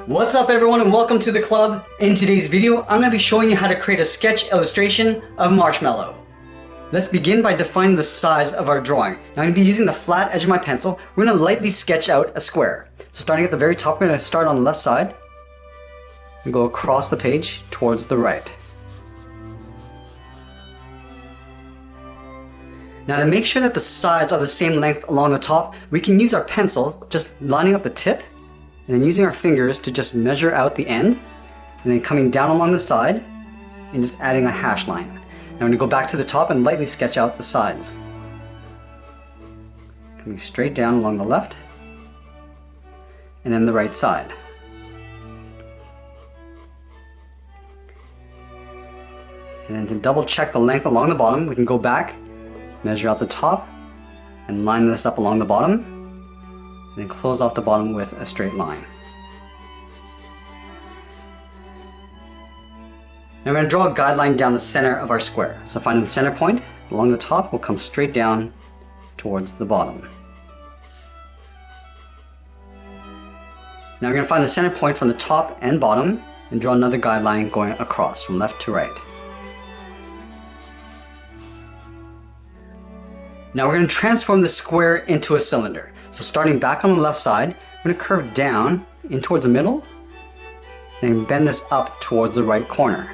What's up everyone and welcome to the club. In today's video, I'm going to be showing you how to create a sketch illustration of Marshmello. Let's begin by defining the size of our drawing. Now I'm going to be using the flat edge of my pencil. We're going to lightly sketch out a square. So starting at the very top, we're going to start on the left side and go across the page towards the right. Now to make sure that the sides are the same length along the top, we can use our pencil, just lining up the tip and then using our fingers to just measure out the end, and then coming down along the side and just adding a hash line. Now I'm going to go back to the top and lightly sketch out the sides. Coming straight down along the left and then the right side. And then to double check the length along the bottom, we can go back, measure out the top and line this up along the bottom. And then close off the bottom with a straight line. Now we're going to draw a guideline down the center of our square. So finding the center point along the top, we'll come straight down towards the bottom. Now we're going to find the center point from the top and bottom and draw another guideline going across from left to right. Now we're going to transform the square into a cylinder. So starting back on the left side, we're going to curve down in towards the middle and bend this up towards the right corner.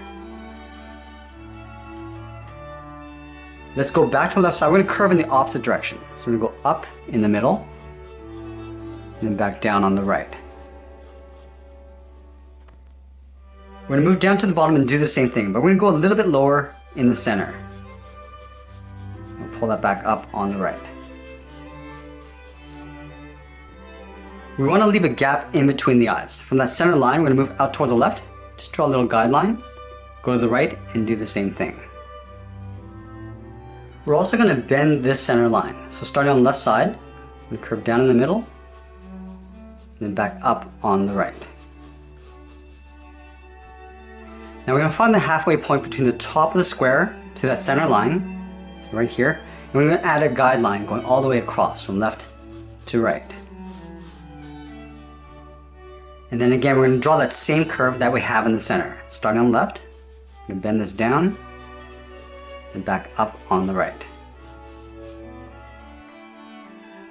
Let's go back to the left side. We're going to curve in the opposite direction. So we're going to go up in the middle and then back down on the right. We're going to move down to the bottom and do the same thing, but we're going to go a little bit lower in the center. We'll pull that back up on the right. We want to leave a gap in between the eyes. From that center line, we're going to move out towards the left, just draw a little guideline, go to the right and do the same thing. We're also going to bend this center line. So starting on the left side, we curve down in the middle, and then back up on the right. Now we're going to find the halfway point between the top of the square to that center line, so right here, and we're going to add a guideline going all the way across from left to right. And then again, we're going to draw that same curve that we have in the center. Starting on the left, we're going to bend this down and back up on the right.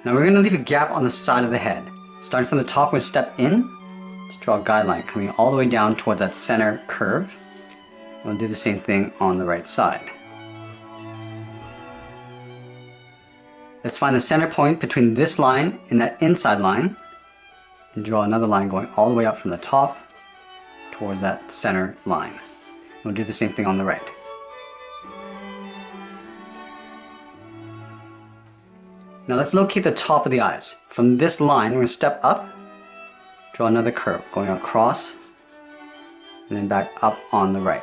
Now we're going to leave a gap on the side of the head. Starting from the top, we're going to step in, just draw a guideline coming all the way down towards that center curve. We'll do the same thing on the right side. Let's find the center point between this line and that inside line. And draw another line going all the way up from the top toward that center line. We'll do the same thing on the right. Now let's locate the top of the eyes. From this line, we're going to step up, draw another curve going across, and then back up on the right.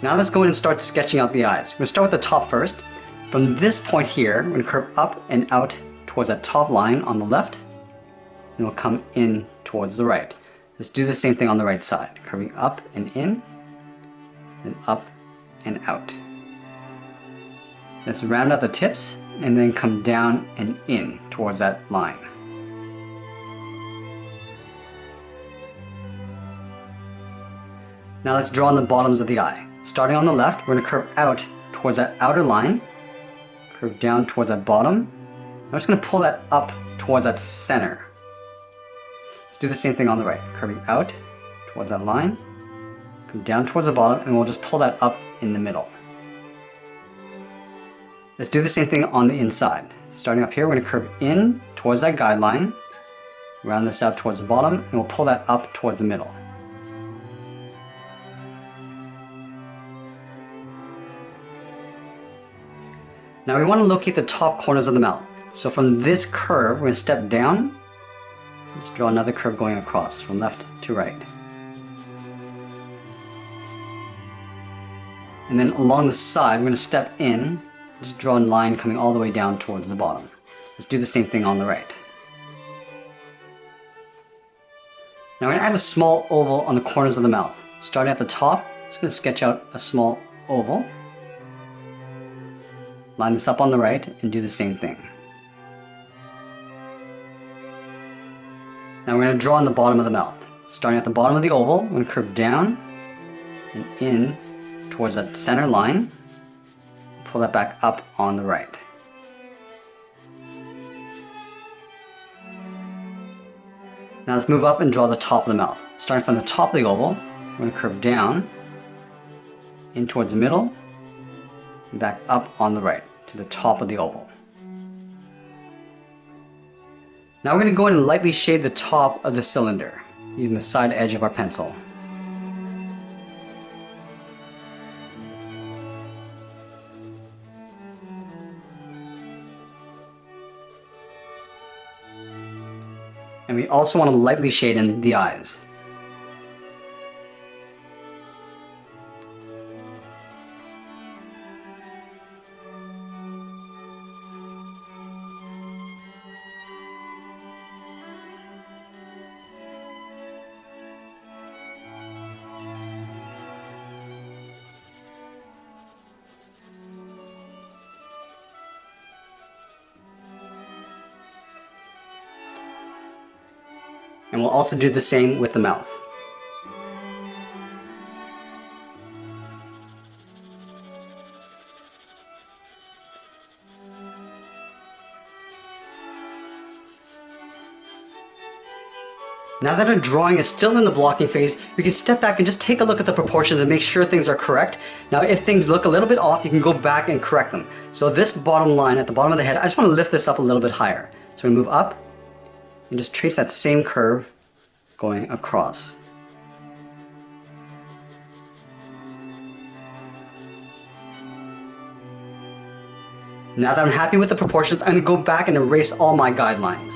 Now let's go in and start sketching out the eyes. We're going to start with the top first. From this point here, we're going to curve up and out towards that top line on the left, and we'll come in towards the right. Let's do the same thing on the right side, curving up and in, and up and out. Let's round out the tips and then come down and in towards that line. Now let's draw on the bottoms of the eye. Starting on the left, we're going to curve out towards that outer line, curve down towards that bottom. I'm just going to pull that up towards that center. Let's do the same thing on the right. Curving out towards that line, come down towards the bottom, and we'll just pull that up in the middle. Let's do the same thing on the inside. Starting up here, we're going to curve in towards that guideline, round this out towards the bottom, and we'll pull that up towards the middle. Now we want to locate the top corners of the mouth. So from this curve, we're going to step down, just draw another curve going across from left to right. And then along the side, we're going to step in, just draw a line coming all the way down towards the bottom. Let's do the same thing on the right. Now we're going to add a small oval on the corners of the mouth. Starting at the top, I'm just going to sketch out a small oval. Line this up on the right and do the same thing. Now we're going to draw on the bottom of the mouth. Starting at the bottom of the oval, we're going to curve down and in towards that center line. Pull that back up on the right. Now let's move up and draw the top of the mouth. Starting from the top of the oval, we're going to curve down, in towards the middle, and back up on the right to the top of the oval. Now we're going to go in and lightly shade the top of the cylinder using the side edge of our pencil. And we also want to lightly shade in the eyes. And we'll also do the same with the mouth. Now that our drawing is still in the blocking phase, we can step back and just take a look at the proportions and make sure things are correct. Now if things look a little bit off, you can go back and correct them. So this bottom line at the bottom of the head, I just want to lift this up a little bit higher. So we move up and just trace that same curve going across. Now that I'm happy with the proportions, I'm going to go back and erase all my guidelines.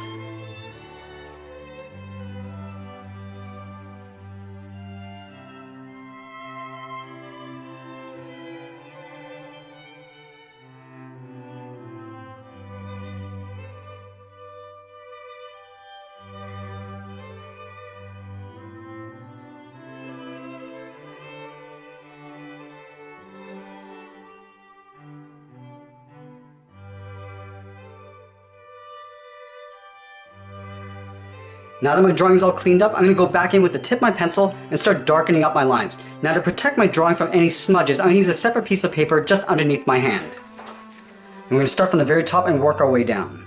Now that my drawing is all cleaned up, I'm going to go back in with the tip of my pencil and start darkening up my lines. Now to protect my drawing from any smudges, I'm going to use a separate piece of paper just underneath my hand. And we're going to start from the very top and work our way down.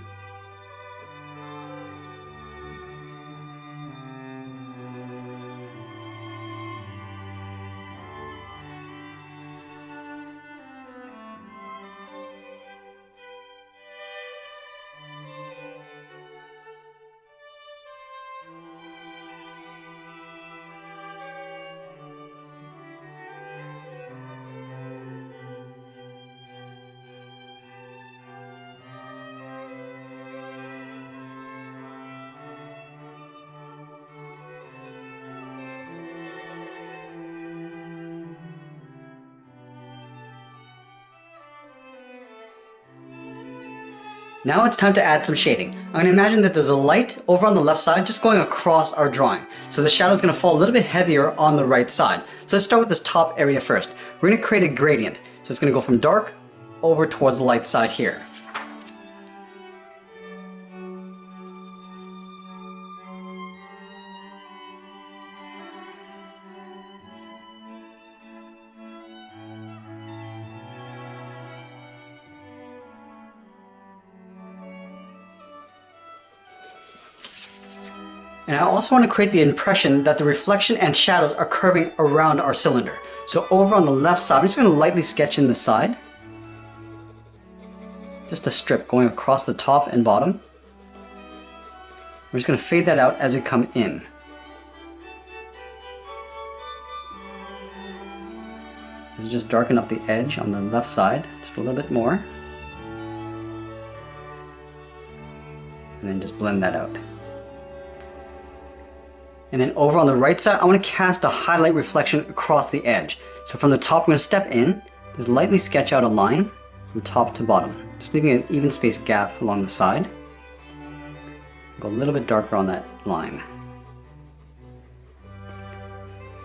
Now it's time to add some shading. I'm going to imagine that there's a light over on the left side just going across our drawing. So the shadow is going to fall a little bit heavier on the right side. So let's start with this top area first. We're going to create a gradient. So it's going to go from dark over towards the light side here. And I also want to create the impression that the reflection and shadows are curving around our cylinder. So over on the left side, I'm just going to lightly sketch in the side. Just a strip going across the top and bottom. We're just going to fade that out as we come in. Let's just darken up the edge on the left side just a little bit more. And then just blend that out. And then over on the right side, I want to cast a highlight reflection across the edge. So from the top, I'm going to step in, just lightly sketch out a line from top to bottom, just leaving an even spaced gap along the side. Go a little bit darker on that line.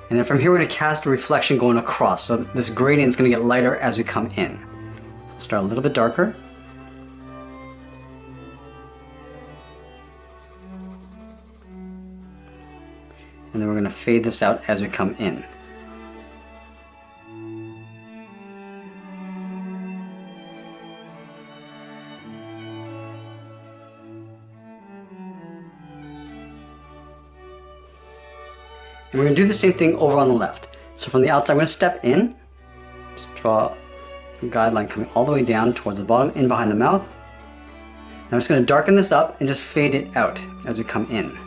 And then from here, we're going to cast a reflection going across. So this gradient is going to get lighter as we come in. So start a little bit darker. And then we're going to fade this out as we come in. And we're going to do the same thing over on the left. So from the outside, I'm going to step in, just draw a guideline coming all the way down towards the bottom, in behind the mouth. Now I'm just going to darken this up and just fade it out as we come in.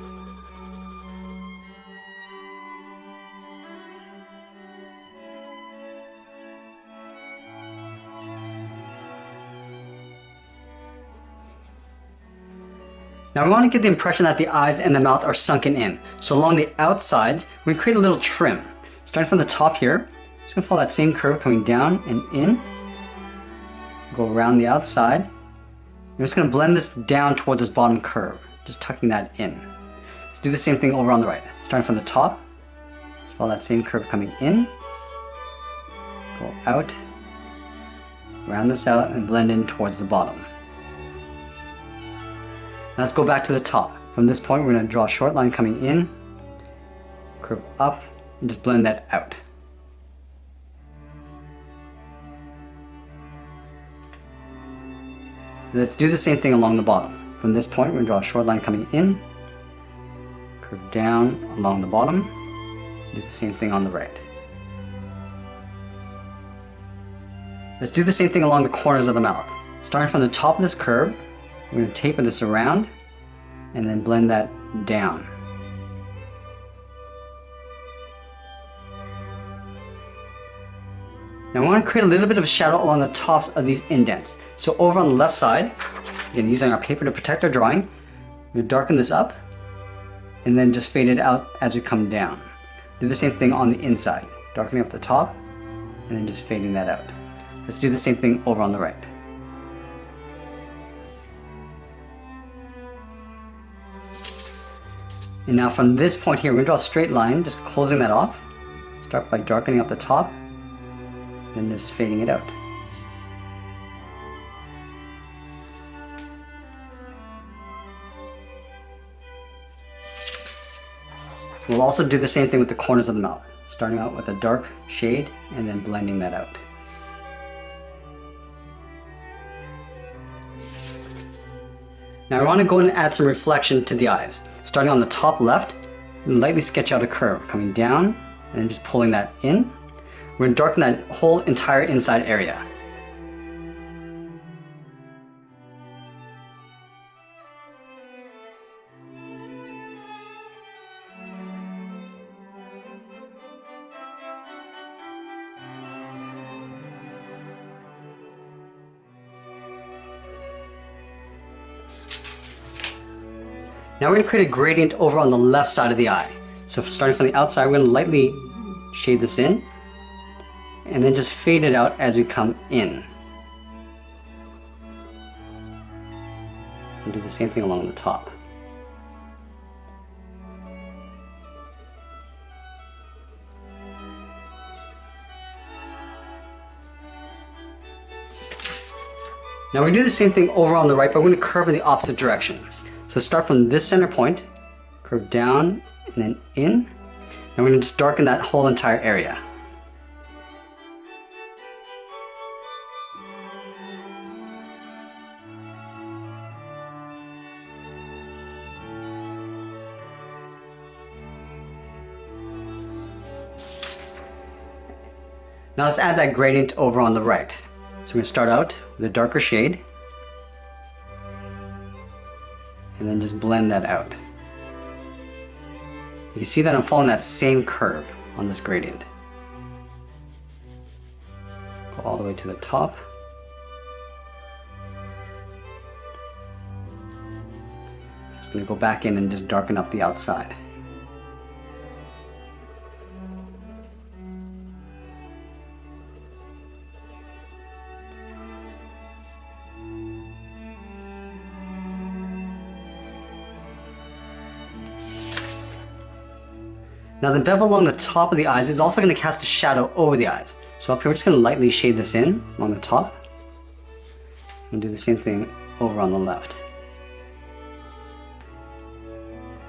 Now we want to get the impression that the eyes and the mouth are sunken in. So along the outsides, we're going to create a little trim. Starting from the top here, just going to follow that same curve coming down and in. Go around the outside. I'm just going to blend this down towards this bottom curve, just tucking that in. Let's do the same thing over on the right. Starting from the top, just follow that same curve coming in. Go out, round this out and blend in towards the bottom. Now let's go back to the top. From this point, we're going to draw a short line coming in, curve up, and just blend that out. Let's do the same thing along the bottom. From this point, we're going to draw a short line coming in, curve down along the bottom, do the same thing on the right. Let's do the same thing along the corners of the mouth. Starting from the top of this curve, we're going to taper this around and then blend that down. Now we want to create a little bit of a shadow along the tops of these indents. So over on the left side, again using our paper to protect our drawing, we're going to darken this up and then just fade it out as we come down. Do the same thing on the inside, darkening up the top and then just fading that out. Let's do the same thing over on the right. And now from this point here, we're going to draw a straight line, just closing that off. Start by darkening up the top, and just fading it out. We'll also do the same thing with the corners of the mouth, starting out with a dark shade and then blending that out. Now I want to go in and add some reflection to the eyes. Starting on the top left, lightly sketch out a curve coming down and then just pulling that in. We're going to darken that whole entire inside area. Now we're going to create a gradient over on the left side of the eye. So starting from the outside, we're going to lightly shade this in and then just fade it out as we come in. And do the same thing along the top. Now we do the same thing over on the right, but we're going to curve in the opposite direction. So start from this center point, curve down and then in, and we're going to just darken that whole entire area. Now let's add that gradient over on the right. So we're going to start out with a darker shade and then just blend that out. You can see that I'm following that same curve on this gradient. Go all the way to the top. Just going to go back in and just darken up the outside. Now the bevel along the top of the eyes is also going to cast a shadow over the eyes. So up here we're just going to lightly shade this in along the top and do the same thing over on the left.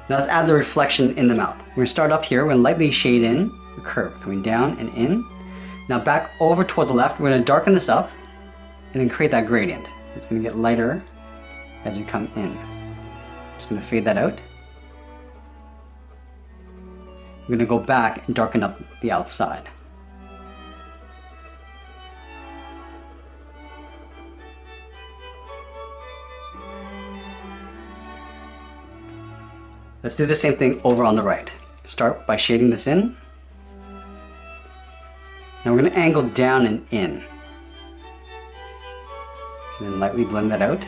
Now let's add the reflection in the mouth. We're going to start up here. We're going to lightly shade in the curve, coming down and in. Now back over towards the left, we're going to darken this up and then create that gradient. It's going to get lighter as you come in. Just going to fade that out. We're going to go back and darken up the outside. Let's do the same thing over on the right. Start by shading this in. Now we're going to angle down and in. And then lightly blend that out.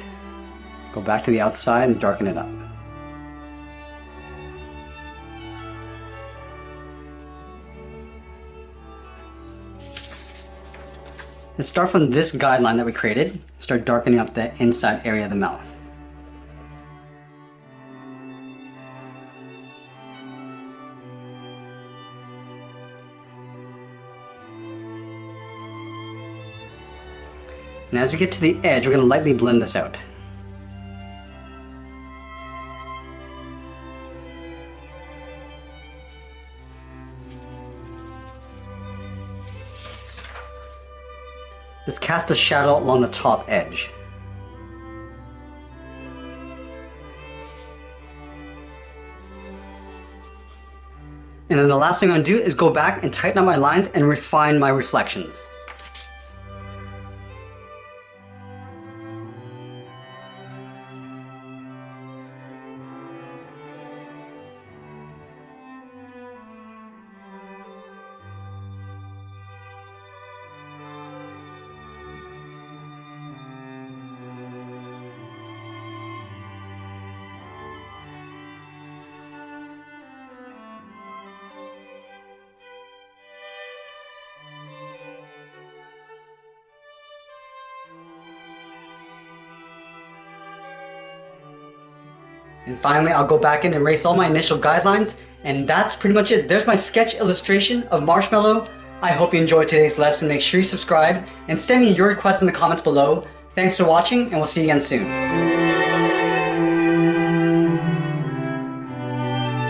Go back to the outside and darken it up. Let's start from this guideline that we created. Start darkening up the inside area of the mouth. And as we get to the edge, we're going to lightly blend this out. Let's cast a shadow along the top edge. And then the last thing I'm going to do is go back and tighten up my lines and refine my reflections. And finally, I'll go back in and erase all my initial guidelines, and that's pretty much it. There's my sketch illustration of Marshmello. I hope you enjoyed today's lesson. Make sure you subscribe and send me your requests in the comments below. Thanks for watching, and we'll see you again soon.